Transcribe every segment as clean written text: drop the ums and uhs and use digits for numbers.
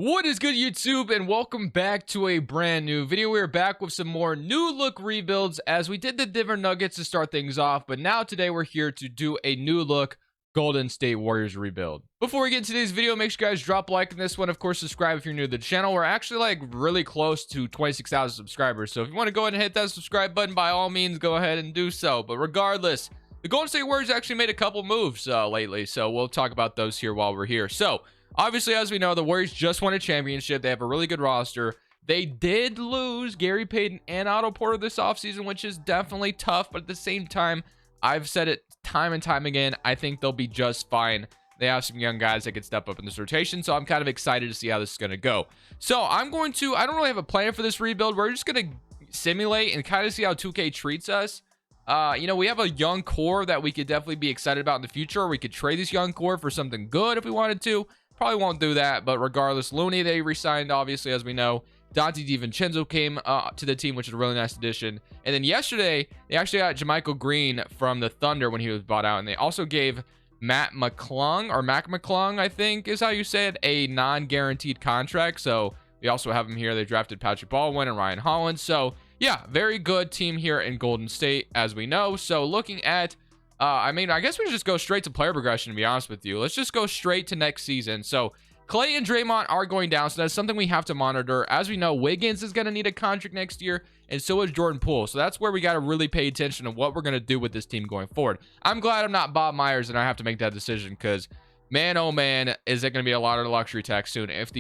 What is good, YouTube, and welcome back to a brand new video. We're back with some more new look rebuilds as we did the Denver Nuggets to start things off, but now today we're here to do a new look Golden State Warriors rebuild. Before we get into today's video, make sure you guys drop a like on this one. Of course, subscribe if you're new to the channel. We're actually like really close to 26,000 subscribers, so if you want to go ahead and hit that subscribe button, by all means, go ahead and do so. But regardless, the Golden State Warriors actually made a couple moves lately, so we'll talk about those here while we're here. So obviously, as we know, the Warriors just won a championship. They have a really good roster. They did lose Gary Payton and Otto Porter this offseason, which is definitely tough. But at the same time, I've said it time and time again, I think they'll be just fine. They have some young guys that could step up in this rotation, so I'm kind of excited to see how this is going to go. So I don't really have a plan for this rebuild. We're just going to simulate and kind of see how 2K treats us. We have a young core that we could definitely be excited about in the future. We could trade this young core for something good if we wanted to. Probably won't do that, but regardless, Looney, they re-signed, obviously, as we know. Dante DiVincenzo came to the team, which is a really nice addition. And then yesterday, they actually got JaMychal Green from the Thunder when he was bought out. And they also gave Mac McClung, I think is how you say it, a non-guaranteed contract. So we also have him here. They drafted Patrick Baldwin and Ryan Hollins. So yeah, very good team here in Golden State, as we know. So looking at I guess we just go straight to player progression, to be honest with you. Let's just go straight to next season. So Clay and Draymond are going down, so that's something we have to monitor. As we know, Wiggins is going to need a contract next year, and so is Jordan Poole. So that's where we got to really pay attention to what we're going to do with this team going forward. I'm glad I'm not Bob Myers and I have to make that decision, because man, oh man, is it going to be a lot of luxury tax soon if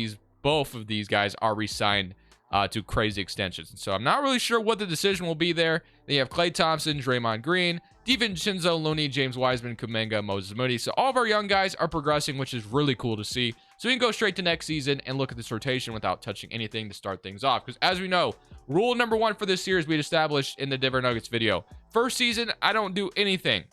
both of these guys are re-signed to crazy extensions. So I'm not really sure what the decision will be there. Then you have Klay Thompson, Draymond Green, DiVincenzo, Looney, James Wiseman, Kuminga, Moses Moody. So all of our young guys are progressing, which is really cool to see. So we can go straight to next season and look at this rotation without touching anything to start things off. Because as we know, rule number one for this series we established in the Denver Nuggets video. First season, I don't do anything.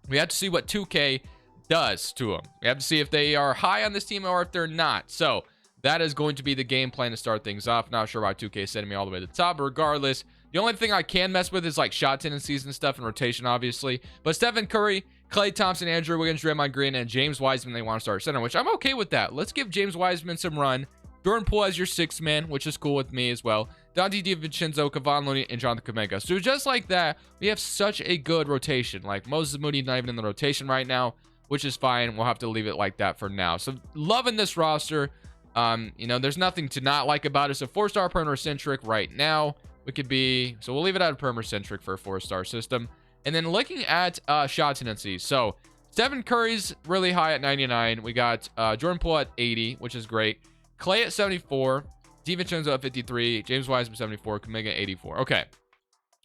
We have to see what 2K does to them. We have to see if they are high on this team or if they're not. So that is going to be the game plan to start things off. Not sure why 2K is sending me all the way to the top, but regardless, the only thing I can mess with is like shot tendencies and stuff and rotation, obviously. But Stephen Curry, Klay Thompson, Andrew Wiggins, Draymond Green, and James Wiseman, they want to start center, which I'm okay with that. Let's give James Wiseman some run. Jordan Poole as your sixth man, which is cool with me as well. Dante DiVincenzo, Kevon Looney, and Jonathan Kuminga. So just like that, we have such a good rotation. Like Moses Moody not even in the rotation right now, which is fine. We'll have to leave it like that for now. So loving this roster. There's nothing to not like about it. So 4-star perimeter centric right now. So we'll leave it at a perimeter centric for a 4-star system. And then looking at shot tendencies. So Stephen Curry's really high at 99. We got Jordan Poole at 80, which is great. Klay at 74. DiVincenzo at 53. James Wiseman 74. Kuminga 84. Okay.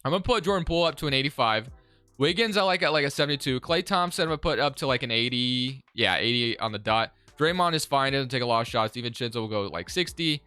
I'm going to put Jordan Poole up to an 85. Wiggins I like at like a 72. Klay Thompson I'm going to put up to like an 80. Yeah, 80 on the dot. Draymond is fine. Doesn't take a lot of shots. DiVincenzo will go like 60.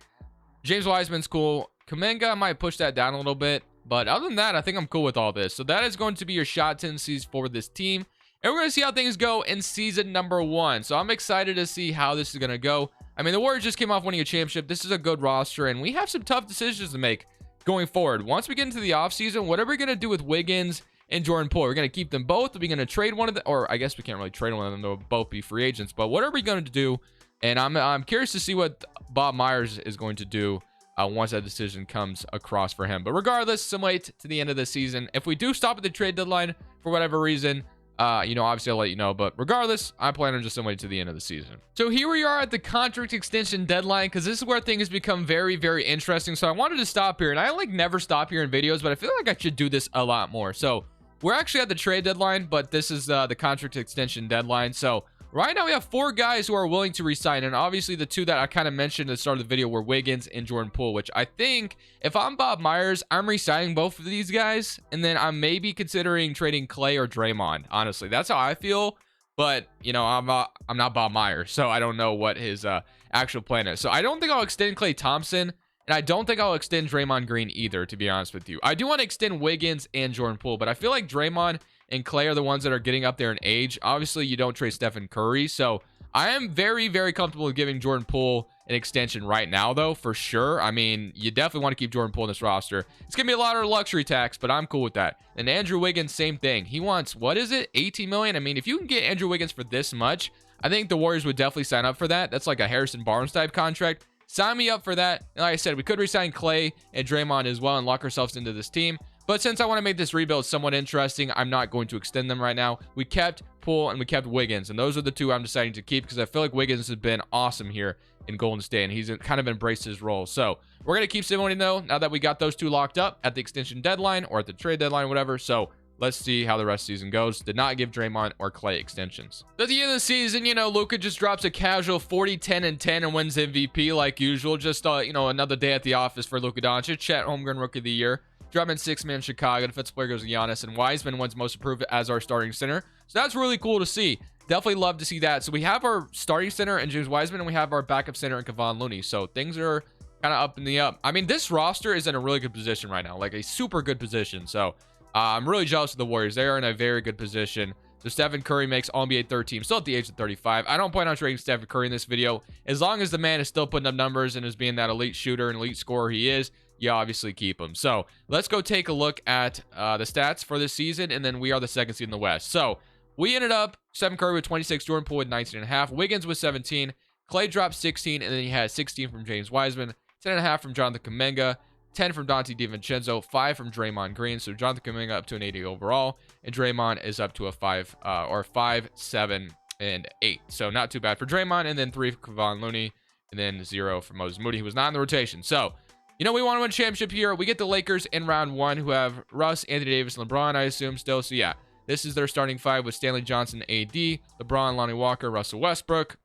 James Wiseman's cool. Kuminga, I might push that down a little bit. But other than that, I think I'm cool with all this. So that is going to be your shot tendencies for this team. And we're going to see how things go in season number 1. So I'm excited to see how this is going to go. I mean, the Warriors just came off winning a championship. This is a good roster. And we have some tough decisions to make going forward. Once we get into the offseason, what are we going to do with Wiggins and Jordan Poole? We're going to keep them both. Are we going to trade one of them? Or I guess we can't really trade one of them. They'll both be free agents. But what are we going to do? And I'm curious to see what Bob Myers is going to do once that decision comes across for him. But regardless, simulate to the end of the season. If we do stop at the trade deadline for whatever reason, obviously I'll let you know. But regardless, I plan on just simulating to the end of the season. So here we are at the contract extension deadline, because this is where things become very, very interesting. So I wanted to stop here, and I never stop here in videos, but I feel like I should do this a lot more. So we're actually at the trade deadline, but this is the contract extension deadline. So right now we have 4 guys who are willing to resign, and obviously the 2 that I kind of mentioned at the start of the video were Wiggins and Jordan Poole, which I think if I'm Bob Myers, I'm resigning both of these guys, and then I'm maybe considering trading Klay or Draymond. Honestly, that's how I feel. But I'm not Bob Myers, so I don't know what his actual plan is. So I don't think I'll extend Klay Thompson, and I don't think I'll extend Draymond Green either, to be honest with you. I do want to extend Wiggins and Jordan Poole, but I feel like Draymond and Klay are the ones that are getting up there in age. Obviously, you don't trade Stephen Curry. So I am very, very comfortable with giving Jordan Poole an extension right now, though, for sure. I mean, you definitely want to keep Jordan Poole in this roster. It's going to be a lot of luxury tax, but I'm cool with that. And Andrew Wiggins, same thing. He wants, what is it, 18 million? I mean, if you can get Andrew Wiggins for this much, I think the Warriors would definitely sign up for that. That's like a Harrison Barnes type contract. sign me up for that. And like I said, we could resign Clay and Draymond as well and lock ourselves into this team. But since I want to make this rebuild somewhat interesting, I'm not going to extend them right now. We kept Poole and we kept Wiggins, and those are the two I'm deciding to keep because I feel like Wiggins has been awesome here in Golden State, and he's kind of embraced his role. So we're going to keep Simone though, now that we got those two locked up at the extension deadline or at the trade deadline, whatever. So let's see how the rest of the season goes. Did not give Draymond or Clay extensions. At the end of the season, you know, Luka just drops a casual 40, 10, and 10 and wins MVP like usual. Just, you know, another day at the office for Luka Doncic. Chet Holmgren Rookie of the Year. Drummond 6-man Chicago. Defensive player goes to Giannis, and Wiseman wins most improved as our starting center. So that's really cool to see. Definitely love to see that. So we have our starting center and James Wiseman, and we have our backup center and Kevon Looney. So things are kind of up in the up. I mean, this roster is in a really good position right now, like a super good position. So I'm really jealous of the Warriors. They are in a very good position. So Stephen Curry makes All-NBA third team, still at the age of 35. I don't plan on trading Stephen Curry in this video. As long as the man is still putting up numbers and is being that elite shooter and elite scorer he is, you obviously keep him. So let's go take a look at the stats for this season, and then we are the second seed in the West. So we ended up Stephen Curry with 26, Jordan Poole with 19.5, Wiggins with 17, Clay dropped 16, and then he had 16 from James Wiseman, 10.5 from Jonathan Kuminga, 10 from Dante DiVincenzo, 5 from Draymond Green. So Jonathan Kuminga up to an 80 overall, and Draymond is up to a 5, 7, and 8. So not too bad for Draymond, and then 3 for Kevon Looney, and then 0 for Moses Moody, who was not in the rotation. So, you know, we want to win a championship here. We get the Lakers in round 1, who have Russ, Anthony Davis, and LeBron, I assume, still. So, yeah, this is their starting 5 with Stanley Johnson, AD, LeBron, Lonnie Walker, Russell Westbrook.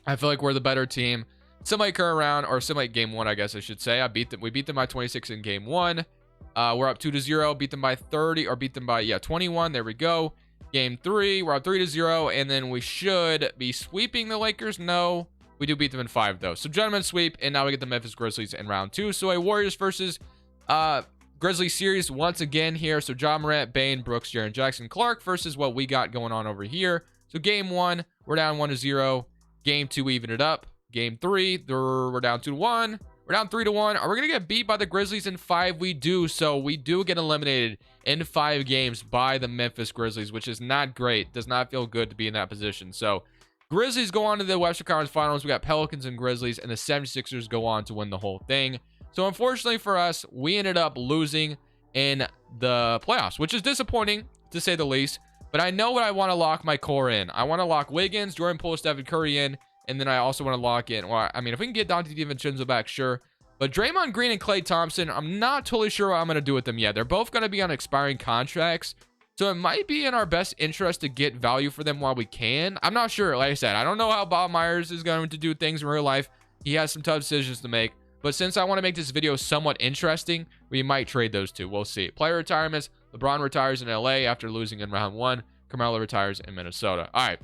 I feel like we're the better team. Semi current round, or semi game 1, I guess I should say. We beat them by 26 in game 1. We're up 2-0. Beat them by 30, or beat them by 21. There we go. Game 3, we're up 3-0, and then we should be sweeping the Lakers. No, we do beat them in 5 though. So gentlemen sweep, and now we get the Memphis Grizzlies in round 2. So a Warriors versus Grizzlies series once again here. So Ja Morant, Bane, Brooks, Jaren Jackson, Clark versus what we got going on over here. So game 1, we're down 1-0. Game 2, we even it up. Game 3, we're down 2-1. We're down 3-1. Are we going to get beat by the Grizzlies in 5? We do. So we do get eliminated in 5 games by the Memphis Grizzlies, which is not great. Does not feel good to be in that position. So Grizzlies go on to the Western Conference Finals. We got Pelicans and Grizzlies, and the 76ers go on to win the whole thing. So unfortunately for us, we ended up losing in the playoffs, which is disappointing to say the least. But I know what I want to lock my core in. I want to lock Wiggins, Jordan Poole, Stephen Curry in. And then I also want to lock in, well, I mean, if we can get Dante DiVincenzo back, sure. But Draymond Green and Klay Thompson, I'm not totally sure what I'm going to do with them yet. They're both going to be on expiring contracts. So it might be in our best interest to get value for them while we can. I'm not sure. Like I said, I don't know how Bob Myers is going to do things in real life. He has some tough decisions to make. But since I want to make this video somewhat interesting, we might trade those two. We'll see. Player retirements. LeBron retires in LA after losing in round 1. Carmelo retires in Minnesota. All right.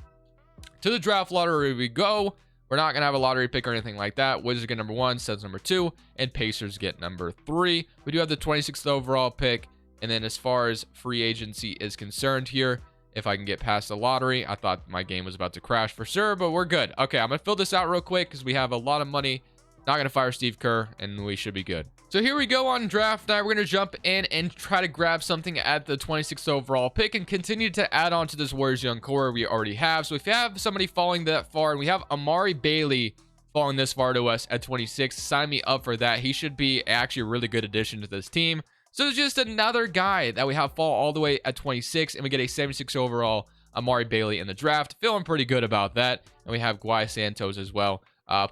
To the draft lottery we go. We're not going to have a lottery pick or anything like that. Wizards get number 1, Suns number 2, and Pacers get number 3. We do have the 26th overall pick. And then as far as free agency is concerned here, if I can get past the lottery, I thought my game was about to crash for sure, but we're good. Okay, I'm going to fill this out real quick because we have a lot of money. Not going to fire Steve Kerr, and we should be good. So here we go on draft night. We're going to jump in and try to grab something at the 26th overall pick and continue to add on to this Warriors young core we already have. So if you have somebody falling that far, and we have Amari Bailey falling this far to us at 26, sign me up for that. He should be actually a really good addition to this team. So it's just another guy that we have fall all the way at 26, and we get a 76 overall Amari Bailey in the draft. Feeling pretty good about that. And we have Guy Santos as well.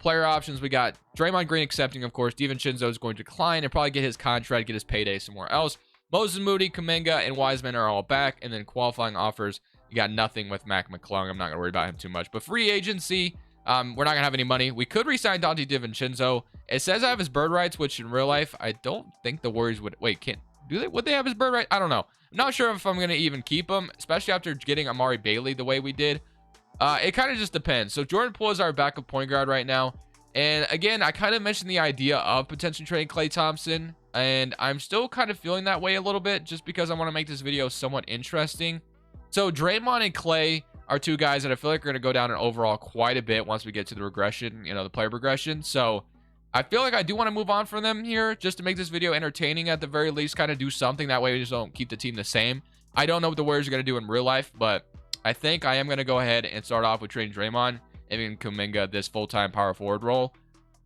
Player options, we got Draymond Green accepting, of course. DiVincenzo is going to decline and probably get his contract, get his payday somewhere else. Moses Moody, Kuminga, and Wiseman are all back. And then qualifying offers, you got nothing with Mac McClung. I'm not going to worry about him too much. But free agency, we're not going to have any money. We could re-sign Dante DiVincenzo. It says I have his bird rights, which in real life, I don't think the Warriors would... Wait, would they have his bird rights? I don't know. I'm not sure if I'm going to even keep him, especially after getting Amari Bailey the way we did. It kind of just depends. So Jordan Poole is our backup point guard right now. And again, I kind of mentioned the idea of potentially trading Klay Thompson. And I'm still kind of feeling that way a little bit just because I want to make this video somewhat interesting. So Draymond and Klay are two guys that I feel like are going to go down in overall quite a bit once we get to the regression, you know, the player progression. So I feel like I do want to move on from them here just to make this video entertaining at the very least, kind of do something. That way we just don't keep the team the same. I don't know what the Warriors are going to do in real life, but I think I am going to go ahead and start off with trading Draymond and giving Kuminga this full-time power forward role.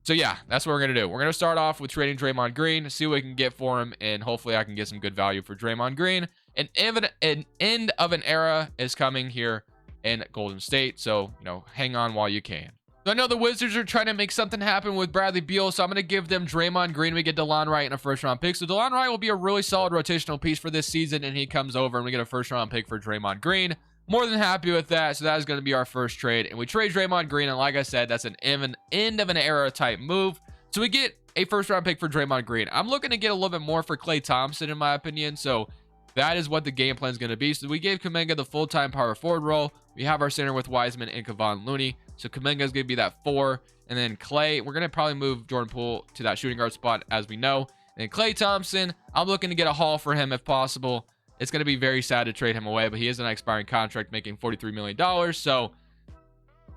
So yeah, that's what we're going to do. We're going to start off with trading Draymond Green, see what we can get for him, and hopefully I can get some good value for Draymond Green. An end of an era is coming here in Golden State, so, you know, hang on while you can. So I know the Wizards are trying to make something happen with Bradley Beal, so I'm going to give them Draymond Green. We get DeLon Wright in a first-round pick. So DeLon Wright will be a really solid rotational piece for this season, and he comes over, and we get a first-round pick for Draymond Green. More than happy with that. So that is going to be our first trade. And we trade Draymond Green. And like I said, that's an end of an era type move. So we get a first round pick for Draymond Green. I'm looking to get a little bit more for Klay Thompson, in my opinion. So that is what the game plan is going to be. So we gave Kuminga the full-time power forward role. We have our center with Wiseman and Kevon Looney. So Kuminga is going to be that 4. And then Klay, we're going to probably move Jordan Poole to that shooting guard spot, as we know. And Klay Thompson, I'm looking to get a haul for him if possible. It's going to be very sad to trade him away, but he is an expiring contract making $43 million. So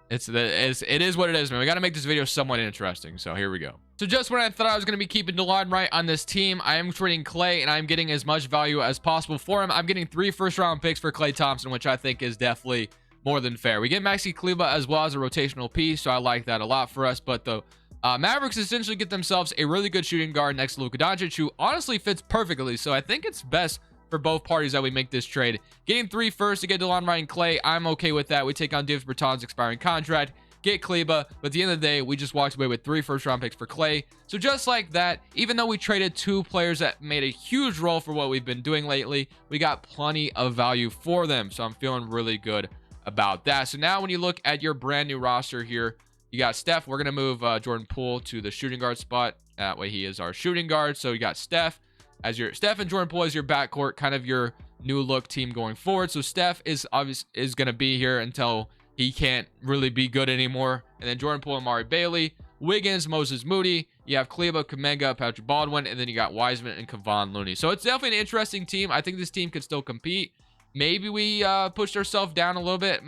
it is what it is, man. We got to make this video somewhat interesting. So here we go. So just when I thought I was going to be keeping DeLon Wright on this team, I am trading Klay, and I'm getting as much value as possible for him. I'm getting 3 first-round picks for Klay Thompson, which I think is definitely more than fair. We get Maxi Kleber as well as a rotational piece, so I like that a lot for us. But the Mavericks essentially get themselves a really good shooting guard next to Luka Doncic, who honestly fits perfectly. So I think it's best for both parties that we make this trade. Getting 3 first to get DeLon Wright and Klay, I'm okay with that. We take on Davis Bertans' expiring contract, get Kleber, but at the end of the day, we just walked away with 3 first-round picks for Klay. So just like that, even though we traded 2 players that made a huge role for what we've been doing lately, we got plenty of value for them. So I'm feeling really good about that. So now when you look at your brand new roster here, you got Steph. We're going to move Jordan Poole to the shooting guard spot. That way he is our shooting guard. So you got Steph and Jordan Poole as your backcourt, kind of your new look team going forward. So Steph is going to be here until he can't really be good anymore. And then Jordan Poole and Amari Bailey, Wiggins, Moses Moody. You have Kleber, Kuminga, Patrick Baldwin, and then you got Wiseman and Kevon Looney. So it's definitely an interesting team. I think this team could still compete. Maybe we pushed ourselves down a little bit,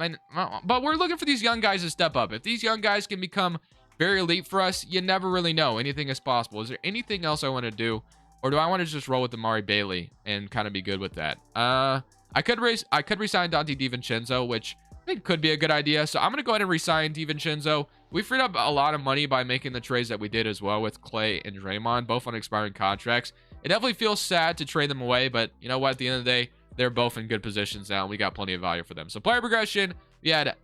but we're looking for these young guys to step up. If these young guys can become very elite for us, you never really know. Anything is possible. Is there anything else I want to do? Or do I want to just roll with Amari Bailey and kind of be good with that? I could resign Dante DiVincenzo, which I think could be a good idea. So I'm going to go ahead and resign DiVincenzo. We freed up a lot of money by making the trades that we did as well with Klay and Draymond, both on expiring contracts. It definitely feels sad to trade them away, but you know what? At the end of the day, they're both in good positions now, and we got plenty of value for them. So player progression, we had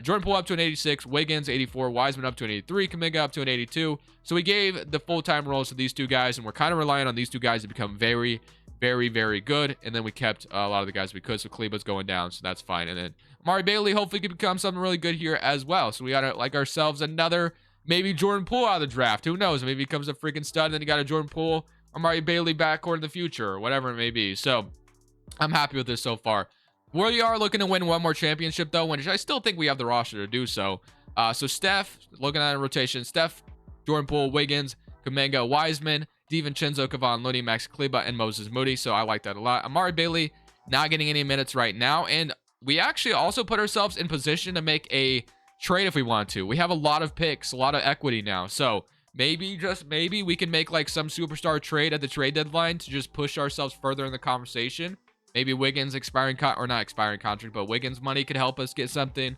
Jordan Poole up to an 86, Wiggins 84, Wiseman up to an 83, Kuminga up to an 82. So we gave the full-time roles to these 2 guys, and we're kind of relying on these 2 guys to become very, very, very good. And then we kept a lot of the guys we could. So Kleber's going down, so that's fine. And then Amari Bailey hopefully could become something really good here as well. So we got like ourselves another maybe Jordan Poole out of the draft. Who knows? Maybe he becomes a freaking stud, and then you got a Jordan Poole, Amari Bailey backcourt in the future, or whatever it may be. So I'm happy with this so far. We are looking to win one more championship, though, which I still think we have the roster to do so. So Steph, looking at a rotation, Steph, Jordan Poole, Wiggins, Kuminga, Wiseman, DiVincenzo, Kevon Looney, Max Kleber, and Moses Moody. So I like that a lot. Amari Bailey not getting any minutes right now. And we actually also put ourselves in position to make a trade if we want to. We have a lot of picks, a lot of equity now. So maybe, just maybe, we can make like some superstar trade at the trade deadline to just push ourselves further in the conversation. Maybe Wiggins not expiring contract, but Wiggins money could help us get something.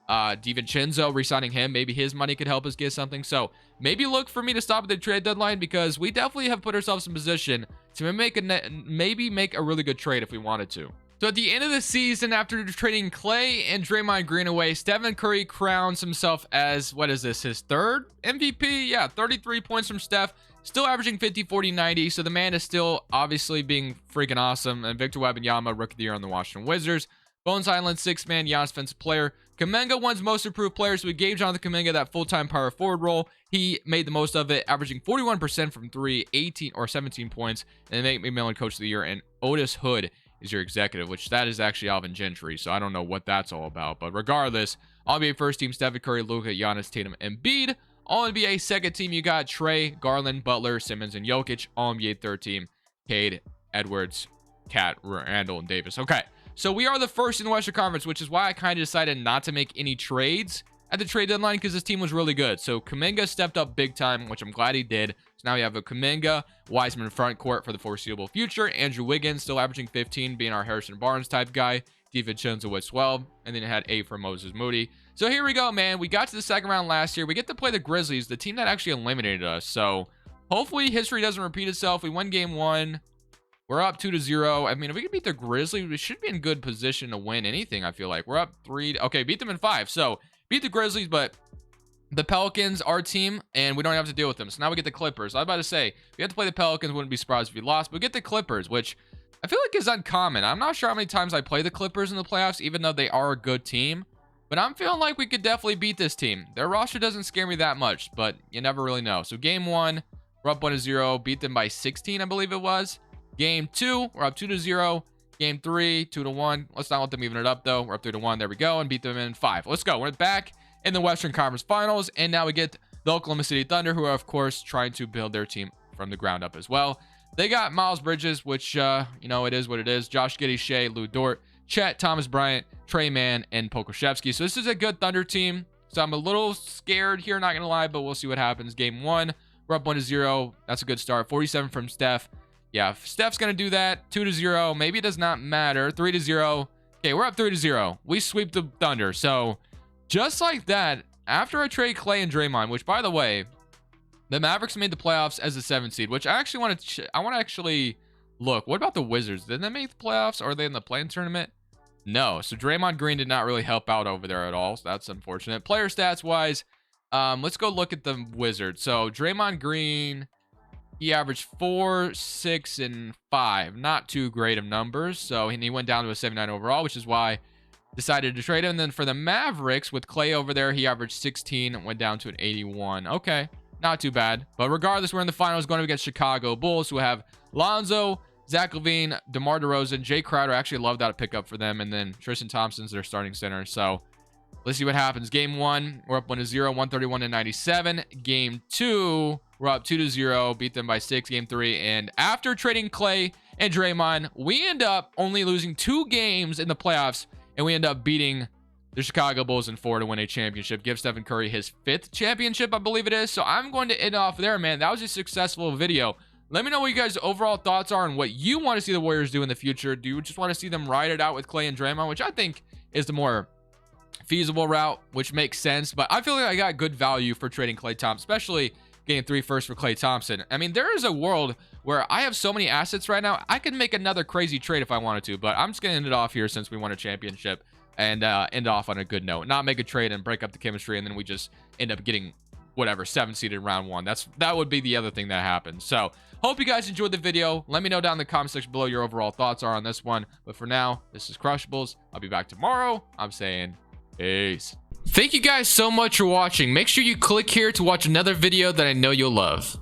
DiVincenzo, re-signing him, maybe his money could help us get something. So maybe look for me to stop at the trade deadline, because we definitely have put ourselves in position to maybe make a really good trade if we wanted to. So at the end of the season, after trading Klay and Draymond Green away, Stephen Curry crowns himself as, what is this, his 3rd MVP? Yeah, 33 points from Steph. Still averaging 50, 40, 90. So the man is still obviously being freaking awesome. And Victor Wembanyama, Rookie of the Year on the Washington Wizards. Bones Island, 6-man, Giannis Defensive Player. Kuminga wins Most Improved Player. So we gave Jonathan Kuminga that full-time power forward role. He made the most of it, averaging 41% from 3, 18 or 17 points. And they made McMillan Coach of the Year. And Otis Hood is your executive, which that is actually Alvin Gentry. So I don't know what that's all about. But regardless, All-NBA first team, Stephen Curry, Luka, Giannis, Tatum, and Embiid. All-NBA second team, you got Trey, Garland, Butler, Simmons, and Jokic. All-NBA third team, Cade, Edwards, Cat, Randall, and Davis. Okay, so we are the first in the Western Conference, which is why I kind of decided not to make any trades at the trade deadline, because this team was really good. So Kuminga stepped up big time, which I'm glad he did. So now we have a Kuminga, Wiseman front court for the foreseeable future. Andrew Wiggins still averaging 15, being our Harrison Barnes type guy. DiVincenzo with 12, and then it had 8 for Moses Moody. So here we go, man. We got to the second round last year. We get to play the Grizzlies, the team that actually eliminated us. So hopefully history doesn't repeat itself. We won game 1. We're up 2-0. I mean, if we can beat the Grizzlies, we should be in good position to win anything, I feel like. We're up 3. Okay, beat them in 5. So beat the Grizzlies, but the Pelicans, our team, and we don't have to deal with them. So now we get the Clippers. I was about to say, we have to play the Pelicans. Wouldn't be surprised if we lost. But we get the Clippers, which I feel like is uncommon. I'm not sure how many times I play the Clippers in the playoffs, even though they are a good team. But I'm feeling like we could definitely beat this team. Their roster doesn't scare me that much, but you never really know. So game 1, we're up 1-0. Beat them by 16, I believe it was. Game 2, we're up 2-0. Game 3, 2-1. Let's not let them even it up, though. We're up 3-1. There we go. And beat them in 5. Let's go. We're back in the Western Conference Finals. And now we get the Oklahoma City Thunder, who are, of course, trying to build their team from the ground up as well. They got Miles Bridges, which, you know, it is what it is. Josh Giddey, Shea, Lou Dort, Chet, Thomas Bryant, Trey Mann, and Pokusevski. So this is a good Thunder team. So I'm a little scared here, not going to lie, but we'll see what happens. Game 1, we're up 1-0. That's a good start. 47 from Steph. Yeah, if Steph's going to do that. 2-0. Maybe it does not matter. 3-0. Okay, we're up 3-0. We sweep the Thunder. So just like that, after I trade Clay and Draymond, which, by the way, the Mavericks made the playoffs as a 7 seed, which I actually want to actually look. What about the Wizards? Did they make the playoffs? Or are they in the play-in tournament? No. So Draymond Green did not really help out over there at all. So that's unfortunate. Player stats wise, let's go look at the Wizards. So Draymond Green, he averaged 4, 6, and 5. Not too great of numbers. So he went down to a 79 overall, which is why I decided to trade him. And then for the Mavericks, with Clay over there, he averaged 16 and went down to an 81. Okay. Not too bad. But regardless, we're in the finals going against Chicago Bulls, who have Lonzo, Zach LaVine, DeMar DeRozan, Jay Crowder. I actually love that pickup for them. And then Tristan Thompson's their starting center. So let's see what happens. Game 1, we're up 1-0, 131-97. Game 2, we're up 2-0, beat them by 6. Game 3, and after trading Clay and Draymond, we end up only losing 2 games in the playoffs, and we end up beating the Chicago Bulls in 4 to win a championship. Give Stephen Curry his 5th championship, I believe it is. So I'm going to end off there, man. That was a successful video. Let me know what you guys' overall thoughts are and what you want to see the Warriors do in the future. Do you just want to see them ride it out with Clay and Draymond, which I think is the more feasible route, which makes sense. But I feel like I got good value for trading Klay Thompson, especially getting 3 firsts for Klay Thompson. I mean, there is a world where I have so many assets right now, I could make another crazy trade if I wanted to, but I'm just going to end it off here since we won a championship and end off on a good note. Not make a trade and break up the chemistry, and then we just end up getting whatever 7 seeded round 1. That would be the other thing that happens. So hope you guys enjoyed the video. Let me know down in the comment section below your overall thoughts are on this one. But for now, this is Crushables. I'll be back tomorrow. I'm saying peace. Thank you guys so much for watching. Make sure you click here to watch another video that I know you'll love.